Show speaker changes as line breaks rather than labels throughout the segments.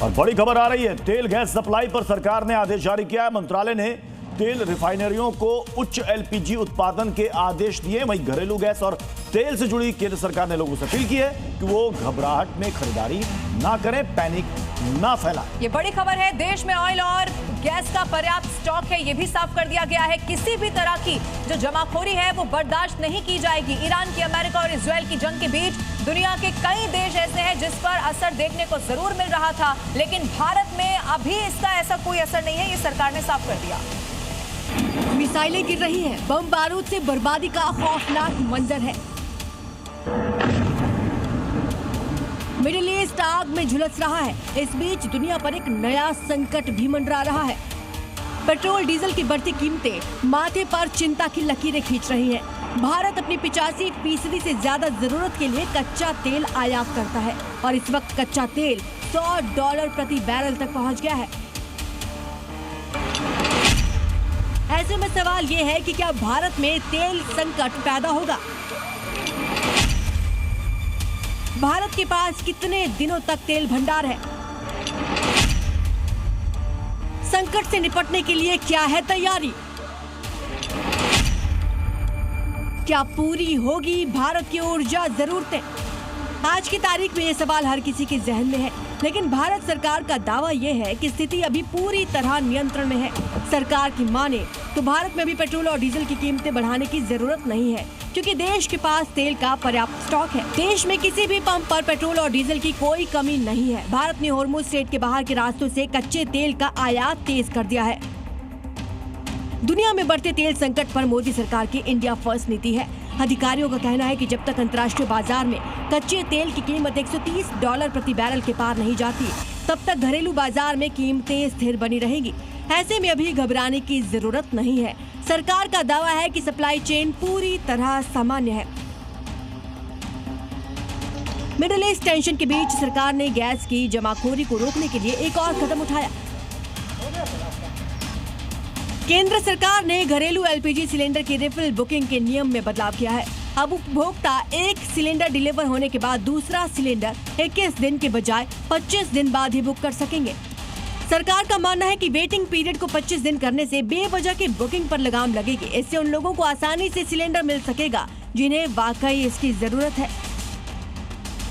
और बड़ी खबर आ रही है, तेल गैस सप्लाई पर सरकार ने आदेश जारी किया है। मंत्रालय ने तेल रिफाइनरियों को उच्च एलपीजी उत्पादन के आदेश दिए। वहीं घरेलू गैस और तेल से जुड़ी केंद्र सरकार ने लोगों से अपील की है कि वो घबराहट में खरीदारी ना करें, पैनिक ना फैलाएं।
ये बड़ी खबर है। देश में ऑयल और गैस का पर्याप्त स्टॉक है, ये भी साफ कर दिया गया है। किसी भी तरह की जो जमाखोरी है वो बर्दाश्त नहीं की जाएगी। ईरान की, अमेरिका और इजराइल की जंग के बीच दुनिया के कई देश ऐसे हैं जिस पर असर देखने को जरूर मिल रहा था, लेकिन भारत में अभी इसका ऐसा कोई असर नहीं है, ये सरकार ने साफ कर दिया।
मिसाइलें गिर रही हैं, बम बारूद से बर्बादी का खौफनाक मंजर है। मिडिल ईस्ट आग में झुलस रहा है। इस बीच दुनिया पर एक नया संकट भी मंडरा रहा है। पेट्रोल डीजल की बढ़ती कीमतें माथे पर चिंता की लकीरें खींच रही हैं। भारत अपनी 85% से ज्यादा जरूरत के लिए कच्चा तेल आयात करता है और इस वक्त कच्चा तेल $100 प्रति बैरल तक पहुंच गया है। ऐसे में सवाल ये है कि क्या भारत में तेल संकट पैदा होगा? भारत के पास कितने दिनों तक तेल भंडार है? संकट से निपटने के लिए क्या है तैयारी? क्या पूरी होगी भारत की ऊर्जा जरूरतें? आज की तारीख में ये सवाल हर किसी के जहन में है, लेकिन भारत सरकार का दावा यह है कि स्थिति अभी पूरी तरह नियंत्रण में है। सरकार की माने तो भारत में भी पेट्रोल और डीजल की कीमतें बढ़ाने की जरूरत नहीं है, क्योंकि देश के पास तेल का पर्याप्त स्टॉक है। देश में किसी भी पंप पर पेट्रोल और डीजल की कोई कमी नहीं है। भारत ने हॉर्मुज़ स्ट्रेट के बाहर के रास्तों से कच्चे तेल का आयात तेज कर दिया है। दुनिया में बढ़ते तेल संकट पर मोदी सरकार की इंडिया फर्स्ट नीति है। अधिकारियों का कहना है कि जब तक अंतर्राष्ट्रीय बाजार में कच्चे तेल की कीमत $130 प्रति बैरल के पार नहीं जाती, तब तक घरेलू बाजार में कीमतें स्थिर बनी रहेगी। ऐसे में अभी घबराने की जरूरत नहीं है। सरकार का दावा है कि सप्लाई चेन पूरी तरह सामान्य है। मिडिल ईस्ट टेंशन के बीच सरकार ने गैस की जमाखोरी को रोकने के लिए एक और कदम उठाया। केंद्र सरकार ने घरेलू एलपीजी सिलेंडर की रिफिल बुकिंग के नियम में बदलाव किया है। अब उपभोक्ता एक सिलेंडर डिलीवर होने के बाद दूसरा सिलेंडर 21 दिन के बजाय 25 दिन बाद ही बुक कर सकेंगे। सरकार का मानना है कि वेटिंग पीरियड को 25 दिन करने से बेवजह की बुकिंग पर लगाम लगेगी। इससे उन लोगों को आसानी से सिलेंडर मिल सकेगा जिन्हें वाकई इसकी जरूरत है।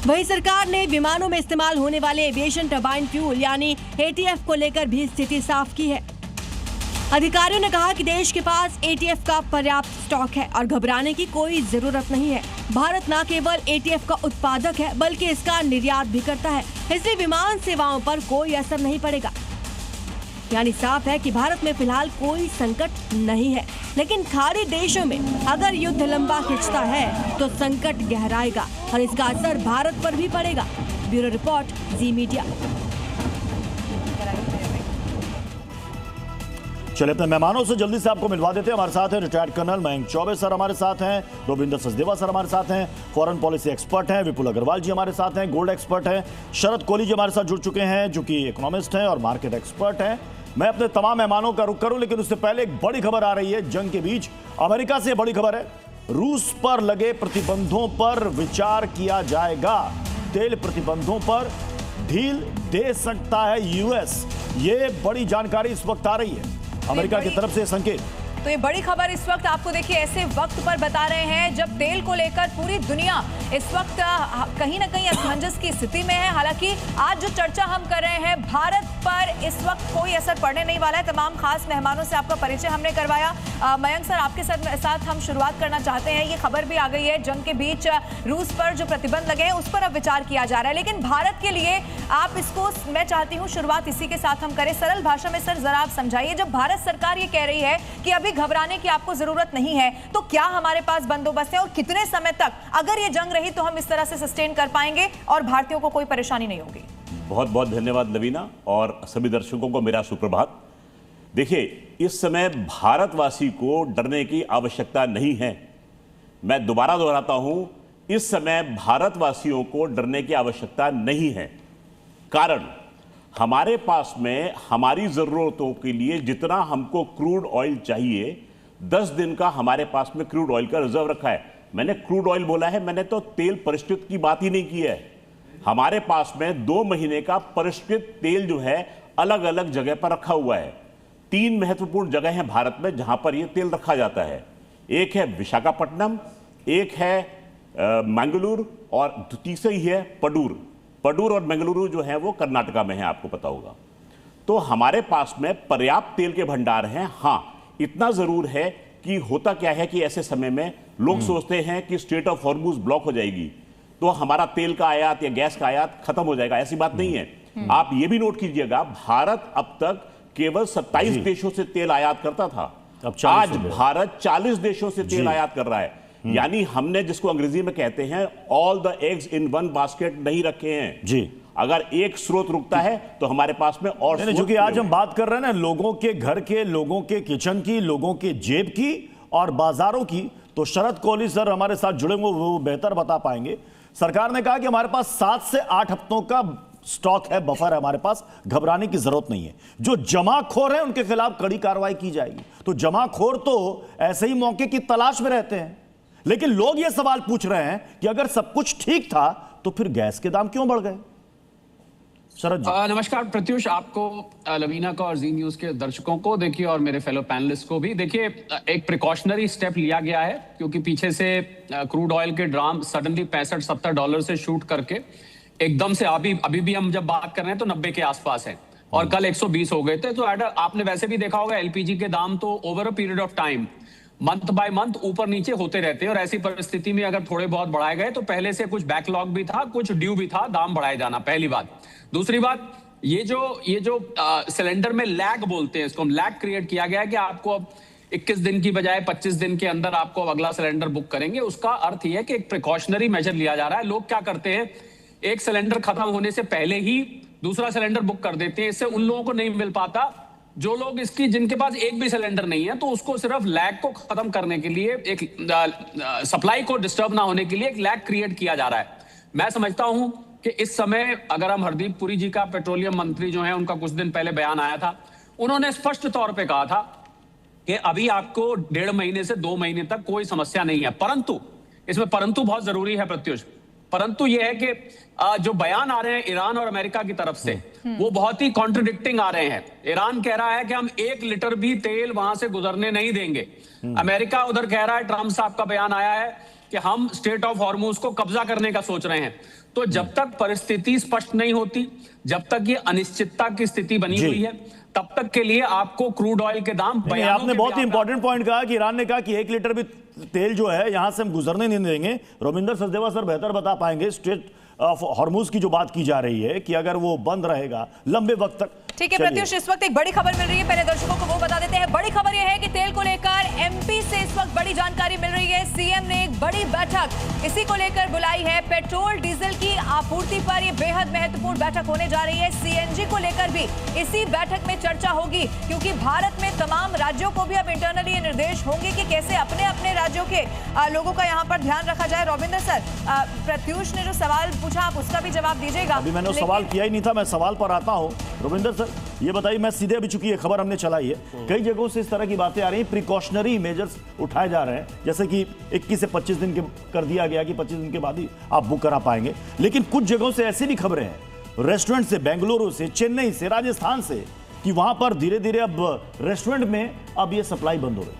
वहीं सरकार ने विमानों में इस्तेमाल होने वाले एविएशन टरबाइन फ्यूल यानी एटीएफ को लेकर भी स्थिति साफ की है। अधिकारियों ने कहा कि देश के पास एटीएफ का पर्याप्त स्टॉक है और घबराने की कोई जरूरत नहीं है। भारत न केवल एटीएफ का उत्पादक है बल्कि इसका निर्यात भी करता है, इसलिए विमान सेवाओं पर कोई असर नहीं पड़ेगा। यानी साफ है कि भारत में फिलहाल कोई संकट नहीं है, लेकिन खाड़ी देशों में अगर युद्ध लंबा खिंचता है तो संकट गहराएगा और इसका असर भारत पर भी पड़ेगा। ब्यूरो रिपोर्ट, जी मीडिया।
चलिए अपने मेहमानों से जल्दी से आपको मिलवा देते हैं। हमारे साथ हैं retired colonel Mayank Choubey sir, हमारे साथ हैं रोविंदर सचदेवा सर, हमारे साथ हैं फॉरेन पॉलिसी एक्सपर्ट हैं विपुल अग्रवाल जी, हमारे साथ हैं गोल्ड एक्सपर्ट हैं शरद कोहली जी हमारे साथ जुड़ चुके हैं जो कि इकोनॉमिस्ट हैं और मार्केट एक्सपर्ट हैं। मैं अपने तमाम मेहमानों का रुख करूं, लेकिन उससे पहले एक बड़ी खबर आ रही है जंग के बीच। अमेरिका से बड़ी खबर है, रूस पर लगे प्रतिबंधों पर विचार किया जाएगा। तेल प्रतिबंधों पर ढील दे सकता है यूएस। ये बड़ी जानकारी इस वक्त आ रही है अमेरिका की तरफ से संकेत।
तो ये बड़ी खबर इस वक्त आपको देखिए ऐसे वक्त पर बता रहे हैं जब तेल को लेकर पूरी दुनिया इस वक्त कहीं ना कहीं असमंजस की स्थिति में है। हालांकि आज जो चर्चा हम कर रहे हैं भारत पर इस वक्त कोई असर पड़ने नहीं वाला है। तमाम खास मेहमानों से आपका परिचय हमने करवाया। मयंक सर, आपके साथ हम शुरुआत करना चाहते हैं। ये खबर भी आ गई है जंग के बीच रूस पर जो प्रतिबंध लगे हैं उस पर अब विचार किया जा रहा है, लेकिन भारत के लिए आप इसको, मैं चाहती हूँ शुरुआत इसी के साथ हम करें। सरल भाषा में सर जरा आप समझाइए, जब भारत सरकार ये कह रही है कि अभी घबराने की आपको जरूरत नहीं है, तो क्या हमारे पास बंदोबस्त है और कितने समय तक अगर ये जंग रही तो हम इस तरह से सस्टेन कर पाएंगे और भारतीयों को कोई परेशानी नहीं होगी?
बहुत बहुत धन्यवाद लवीना और सभी दर्शकों को मेरा सुप्रभात। देखिए, इस समय भारतवासी को डरने की आवश्यकता नहीं है। मैं दोबारा दोहराता हूं, इस समय भारतवासियों को डरने की आवश्यकता नहीं है। कारण हमारे पास में हमारी ज़रूरतों के लिए जितना हमको क्रूड ऑयल चाहिए 10 दिन का हमारे पास में क्रूड ऑयल का रिजर्व रखा है। मैंने क्रूड ऑयल बोला है, मैंने तो तेल परिष्कृत की बात ही नहीं की है। हमारे पास में 2 महीने का परिष्कृत तेल जो है अलग अलग जगह पर रखा हुआ है। 3 महत्वपूर्ण जगह हैं भारत में जहां पर यह तेल रखा जाता है। एक है विशाखापट्टनम, एक है मंगलुरु और तीसरी है पडूर। पडूर और मंगलुरु जो है वो कर्नाटका में है, आपको पता होगा। तो हमारे पास में पर्याप्त तेल के भंडार हैं। हां, इतना जरूर है कि होता क्या है कि ऐसे समय में लोग सोचते हैं कि स्ट्रेट ऑफ हॉर्मुज ब्लॉक हो जाएगी तो हमारा तेल का आयात या गैस का आयात खत्म हो जाएगा। ऐसी बात नहीं है। आप ये भी नोट कीजिएगा, भारत अब तक केवल 27 देशों से तेल आयात करता था,
अब 40
आज भारत 40 देशों से तेल आयात कर रहा है। यानी हमने जिसको अंग्रेजी में कहते हैं all the eggs in one basket नहीं रखे हैं
जी।
अगर एक स्रोत रुकता है तो हमारे पास में और
नहीं, जो कि आज हम बात कर रहे हैं ना, लोगों के घर के, लोगों के किचन की, लोगों के जेब की और बाजारों की, तो शरद कोहली सर हमारे साथ जुड़े हुए, वो बेहतर बता पाएंगे। सरकार ने कहा कि हमारे पास 7 से 8 हफ्तों का स्टॉक है, बफर है हमारे पास, घबराने की जरूरत नहीं है। जो जमाखोर है उनके खिलाफ कड़ी कार्रवाई की जाएगी। तो जमाखोर तो ऐसे ही मौके की तलाश में रहते हैं, लेकिन लोग ये सवाल पूछ रहे हैं कि अगर सब कुछ ठीक था तो फिर गैस के दाम क्यों बढ़ गए? शरद जी।
नमस्कार प्रत्युष, आपको, लवीना को और जी न्यूज के दर्शकों को देखिए और मेरे फेलो पैनलिस्ट को भी देखिए। एक प्रिकॉशनरी स्टेप लिया गया है क्योंकि पीछे से क्रूड ऑयल के ड्राम सडनली $65-70 से शूट करके एकदम से अभी भी हम जब बात कर रहे हैं तो 90 के आसपास है और कल 120 हो गए थे। तो आपने वैसे भी देखा होगा एलपीजी के दाम तो over a period of time month by month ऊपर नीचे होते रहते हैं और ऐसी परिस्थिति में अगर थोड़े बहुत बढ़ाए गए तो पहले से कुछ बैकलॉग भी था, कुछ ड्यू भी था, दाम बढ़ाए जाना, पहली बात। दूसरी बात, ये जो सिलेंडर में लैग बोलते हैं, इसको हम लैग क्रिएट किया गया है कि आपको अब 21 दिन की बजाय 25 दिन के अंदर आपको अगला सिलेंडर बुक करेंगे। उसका अर्थ यह है कि एक प्रिकॉशनरी मेजर लिया जा रहा है। लोग क्या करते हैं, एक सिलेंडर खत्म होने से पहले ही दूसरा सिलेंडर बुक कर देते हैं। इससे उन लोगों को नहीं मिल पाता जो लोग जिनके पास एक भी सिलेंडर नहीं है, तो उसको सिर्फ लैग को खत्म करने के लिए, एक सप्लाई को डिस्टर्ब ना होने के लिए एक लैग क्रिएट किया जा रहा है। मैं समझता हूं कि इस समय अगर हम हरदीप पुरी जी का, पेट्रोलियम मंत्री जो है, उनका कुछ दिन पहले बयान आया था, उन्होंने स्पष्ट तौर पे कहा था कि अभी आपको 1.5 महीने से 2 महीने तक कोई समस्या नहीं है। परंतु इसमें परंतु बहुत जरूरी है प्रत्युष, परंतु यह है कि जो बयान आ रहे हैं ईरान और अमेरिका की तरफ से वो बहुत ही कॉन्ट्रडिक्टिंग आ रहे हैं। ईरान कह रहा है कि हम 1 लीटर भी तेल वहां से गुजरने नहीं देंगे। अमेरिका उधर कह रहा है, ट्रंप साहब का बयान आया है कि हम स्ट्रेट ऑफ हॉर्मुज को कब्जा करने का सोच रहे हैं। तो जब तक परिस्थिति स्पष्ट नहीं होती, जब तक ये अनिश्चितता की स्थिति बनी हुई है, तब तक के लिए आपको क्रूड ऑयल के दाम,
आपने बहुत ही इंपॉर्टेंट पॉइंट कहा कि ईरान ने कहा कि 1 लीटर भी तेल जो है यहां से हम गुजरने नहीं देंगे। रविंदर सचदेवा सर बेहतर बता पाएंगे, स्ट्रेट ऑफ हॉर्मुज की जो बात की जा रही है कि अगर वो बंद रहेगा लंबे वक्त तक।
ठीक है प्रत्युष, इस वक्त एक बड़ी खबर मिल रही है, पहले दर्शकों को वो बता देते हैं। बड़ी खबर यह है कि तेल को लेकर एमपी से इस वक्त बड़ी जानकारी मिल रही है। सीएम ने एक बड़ी बैठक इसी को लेकर बुलाई है। पेट्रोल डीजल की आपूर्ति पर यह बेहद महत्वपूर्ण बैठक होने जा रही है। सीएनजी को लेकर भी इसी बैठक में चर्चा होगी, क्योंकि भारत में तमाम राज्यों को भी अब इंटरनली ये निर्देश होंगे कि कैसे अपने अपने राज्यों के लोगों का यहाँ पर ध्यान रखा जाए। रविंदर सर, प्रत्युष ने जो सवाल पूछा आप उसका भी जवाब दीजिएगा।
अभी मैंने सवाल किया ही नहीं था, मैं सवाल पर आता हूँ। रविंदर सर ये बताइए, मैं सीधे अभी चूंकि ये खबर हमने चलाई है, कई जगहों से इस तरह की बातें आ रही हैं, प्रिकॉशनरी मेजर्स उठाए जा रहे हैं, जैसे कि 21 से 25 दिन के कर दिया गया कि 25 दिन के बाद ही आप बुक करा पाएंगे। लेकिन कुछ जगहों से ऐसी भी खबरें हैं, रेस्टोरेंट से, बेंगलुरु से, चेन्नई से, राजस्थान से, कि वहां पर धीरे धीरे अब रेस्टोरेंट में अब ये सप्लाई बंद हो रही है।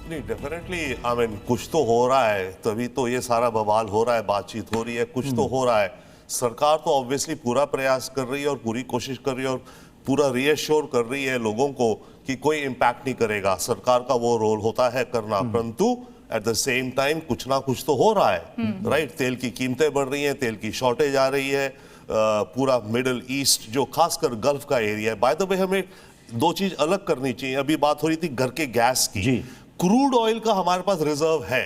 नहीं, डेफिनेटली कुछ तो हो रहा है, तभी तो ये सारा बवाल हो रहा है, बातचीत हो रही है, कुछ तो हो रहा है। सरकार तो ऑब्वियसली पूरा प्रयास कर रही है और पूरी कोशिश कर रही है और पूरा रीएश्योर कर रही है लोगों को कि कोई इम्पैक्ट नहीं करेगा। सरकार का वो रोल होता है करना, परंतु एट द सेम टाइम कुछ ना कुछ तो हो रहा है, राइट। तेल की कीमतें बढ़ रही हैं, तेल की शॉर्टेज आ रही है, पूरा मिडिल ईस्ट जो खासकर गल्फ का एरिया है। बाय द वे हमें 2 चीज अलग करनी चाहिए। अभी बात हो रही थी घर के गैस की, क्रूड ऑयल का हमारे पास रिजर्व है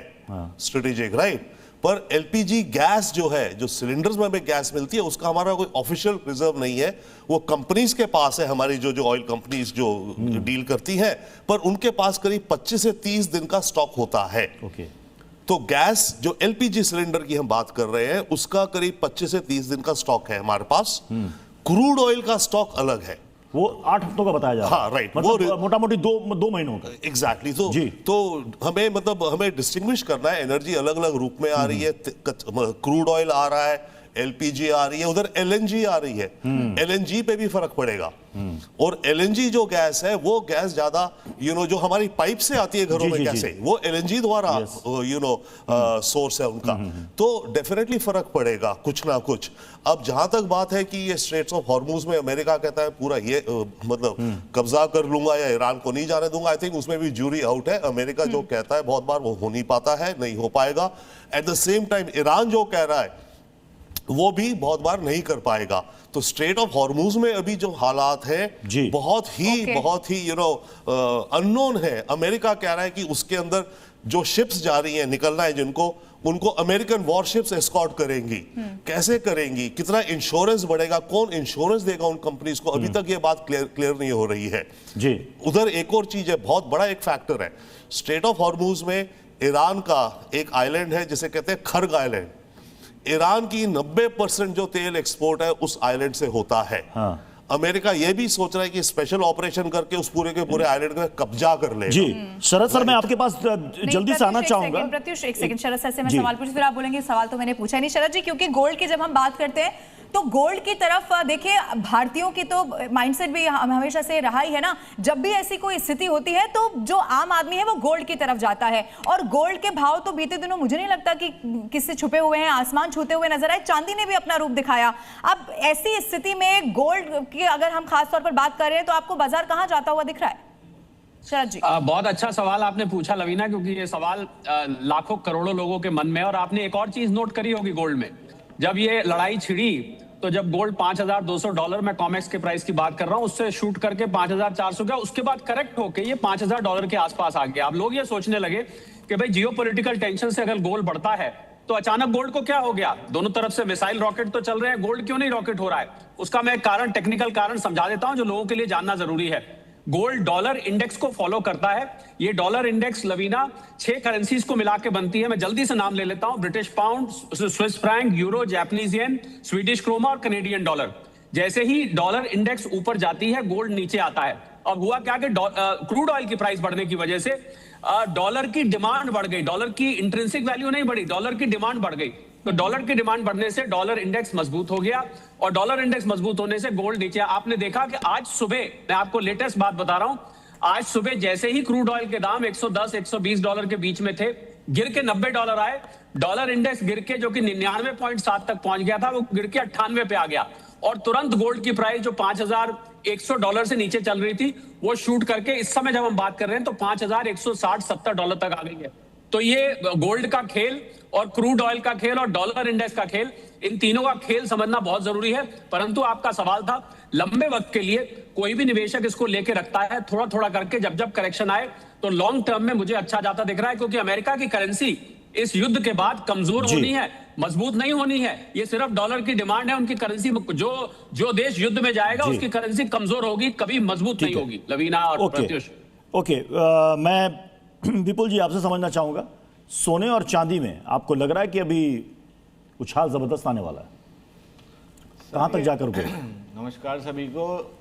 स्ट्रेटेजिक, राइट, पर एलपीजी गैस जो है, जो सिलेंडर्स में हमें गैस मिलती है, उसका हमारा कोई ऑफिशियल रिजर्व नहीं है। वो कंपनीज के पास है, हमारी जो ऑयल कंपनीज जो डील करती हैं, पर उनके पास करीब 25 से 30 दिन का स्टॉक होता है। तो गैस जो एलपीजी सिलेंडर की हम बात कर रहे हैं, उसका करीब 25 से 30 दिन का स्टॉक है हमारे पास। क्रूड ऑयल का स्टॉक अलग है,
वो 8 हफ्तों का बताया जा रहा है।
हाँ, राइट,
मतलब मोटा मोटी 2 महीनों का।
एग्जैक्टली। तो हमें डिस्टिंग्विश करना है। एनर्जी अलग अलग रूप में आ रही है, क्रूड ऑयल आ रहा है, एलपीजी आ रही है, उधर एलएनजी आ रही है, एलएनजी पे भी फर्क पड़ेगा। और एलएनजी जो गैस है वो गैस ज्यादा जो हमारी पाइप से आती है घरों में गैसें, वो एलएनजी द्वारा सोर्स है उनका, तो डेफिनेटली फर्क पड़ेगा कुछ ना कुछ। अब जहां तक बात है कि ये स्ट्रेट्स ऑफ हॉर्मुज में अमेरिका कहता है पूरा ये मतलब कब्जा कर लूंगा या ईरान को नहीं जाने दूंगा, आई थिंक उसमें भी ज्यूरी आउट है। अमेरिका जो कहता है बहुत बार वो हो नहीं पाता है, नहीं हो पाएगा। At the same time Iran जो कह रहा है वो भी बहुत बार नहीं कर पाएगा। तो स्ट्रेट ऑफ हॉर्मुज में अभी जो हालात हैं बहुत ही अननोन है। अमेरिका कह रहा है कि उसके अंदर जो शिप्स जा रही हैं, निकलना है जिनको, उनको अमेरिकन वॉरशिप्स एस्कॉर्ट करेंगी। कैसे करेंगी, कितना इंश्योरेंस बढ़ेगा, कौन इंश्योरेंस देगा उन कंपनीज को, अभी तक ये बात क्लियर नहीं हो रही है जी। उधर एक और चीज है, बहुत बड़ा एक फैक्टर है स्ट्रेट ऑफ हॉर्मुज में। ईरान का एक आइलैंड है जिसे कहते हैं खर्ग आइलैंड। ईरान की 90% जो तेल एक्सपोर्ट है उस आइलैंड से होता है। अमेरिका यह भी सोच रहा है कि स्पेशल ऑपरेशन करके उस पूरे के पूरे आइलैंड का कब्जा कर ले।
जी शरद सर, मैं आपके पास जल्दी से आना चाहूंगा।
प्रत्युष एक सेकंड, शरद सर से मैं सवाल पूछूं, फिर आप बोलेंगे सवाल तो मैंने पूछा नहीं। शरद जी, क्योंकि गोल्ड की जब हम बात करते हैं तो गोल्ड की तरफ देखिए, भारतीयों की तो माइंडसेट भी हमेशा से रहा ही है ना, जब भी ऐसी कोई स्थिति होती है तो जो आम आदमी है वो गोल्ड की तरफ जाता है। और गोल्ड के भाव तो बीते दिनों मुझे नहीं लगता कि किससे छुपे हुए हैं, आसमान छूते हुए नजर आए। चांदी ने भी अपना रूप दिखाया। अब ऐसी स्थिति में गोल्ड की अगर हम खास तौर पर बात कर रहे हैं तो आपको बाजार कहां जाता हुआ दिख रहा है? शरद जी,
बहुत अच्छा सवाल आपने पूछा लवीना, क्योंकि ये सवाल लाखों करोड़ों लोगों के मन में। और आपने एक और चीज नोट करी होगी गोल्ड में, जब ये लड़ाई छिड़ी तो जब गोल्ड $5,200, मैं कॉमेक्स के प्राइस की बात कर रहा हूं, उससे शूट करके 5,400 गया, उसके बाद करेक्ट होके ये $5,000 के आसपास आ गया। अब लोग ये सोचने लगे कि भाई जियोपॉलिटिकल टेंशन से अगर गोल्ड बढ़ता है तो अचानक गोल्ड को क्या हो गया, दोनों तरफ से मिसाइल रॉकेट तो चल रहे हैं, गोल्ड क्यों नहीं रॉकेट हो रहा है? उसका मैं कारण, टेक्निकल कारण समझा देता हूं जो लोगों के लिए जानना जरूरी है। गोल्ड डॉलर इंडेक्स को फॉलो करता है। ये डॉलर इंडेक्स लवीना 6 करेंसीज को मिला के बनती है। मैं जल्दी से नाम ले लेता हूं, British pound, Swiss franc, euro, Japanese yen, Swedish krona और कैनेडियन डॉलर। जैसे ही डॉलर इंडेक्स ऊपर जाती है गोल्ड नीचे आता है। अब हुआ क्या कि क्रूड ऑयल की प्राइस बढ़ने की वजह से डॉलर की डिमांड बढ़ गई। डॉलर की इंट्रिंसिक वैल्यू नहीं बढ़ी, डॉलर की डिमांड बढ़ गई। तो डॉलर की डिमांड बढ़ने से डॉलर इंडेक्स मजबूत हो गया और डॉलर इंडेक्स मजबूत होने से गोल्ड नीचे। आपने देखा कि आज सुबह, मैं आपको लेटेस्ट बात बता रहा हूं, आज सुबह जैसे ही क्रूड ऑयल के दाम $110-120 के बीच में थे, गिर के $90 आए। डॉलर इंडेक्स गिर के, जो कि 99.7 तक पहुंच गया था, वो गिर के 98 पे आ गया। और तुरंत गोल्ड की प्राइस जो $5,100 से नीचे चल रही थी वो शूट करके इस समय जब हम बात कर रहे हैं तो $5,160-70 तक आ गई है। तो ये गोल्ड का खेल और क्रूड ऑयल का खेल और डॉलर इंडेक्स का खेल, इन तीनों का खेल समझना बहुत जरूरी है। परंतु आपका सवाल था, लंबे वक्त के लिए कोई भी निवेशक इसको लेके रखता है, थोड़ा थोड़ा करके जब करेक्शन आए तो लॉन्ग टर्म में मुझे अच्छा जाता दिख रहा है, क्योंकि अमेरिका की करेंसी इस युद्ध के बाद कमजोर होनी है, मजबूत नहीं होनी है। ये सिर्फ डॉलर की डिमांड है, उनकी करेंसी, जो देश युद्ध में जाएगा उसकी करेंसी कमजोर होगी, कभी मजबूत नहीं होगी। लवीना और प्रत्युष,
मैं विपुल जी आपसे समझना चाहूंगा, सोने और चांदी में आपको लग रहा है कि अभी उछाल जबरदस्त आने वाला है, कहां तक जाकर रुके?
नमस्कार सभी को।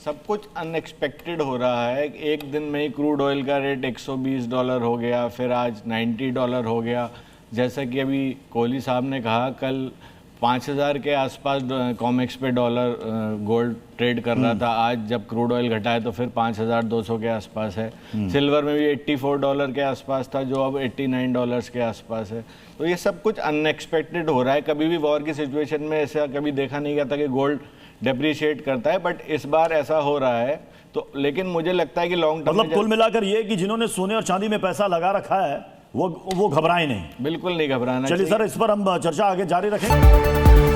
सब कुछ अनएक्सपेक्टेड हो रहा है। एक दिन में ही क्रूड ऑयल का रेट $120 हो गया, फिर आज $90 हो गया। जैसा कि अभी कोहली साहब ने कहा, कल 5,000 के आसपास कॉमेक्स पे डॉलर गोल्ड ट्रेड कर रहा था। आज जब क्रूड ऑयल घटा है तो फिर 5,200 के आसपास है। सिल्वर में भी $84 के आसपास था, जो अब $89 के आसपास है। तो ये सब कुछ अनएक्सपेक्टेड हो रहा है। कभी भी वॉर की सिचुएशन में ऐसा कभी देखा नहीं गया था कि गोल्ड डेप्रिशिएट करता है, बट इस बार ऐसा हो रहा है। तो लेकिन मुझे लगता है कि लॉन्ग टर्म,
मतलब कुल मिलाकर ये कि जिन्होंने सोने और चांदी में पैसा लगा रखा है वो घबराए नहीं,
बिल्कुल नहीं घबराना।
चलिए सर, इस पर हम चर्चा आगे जारी रखेंगे।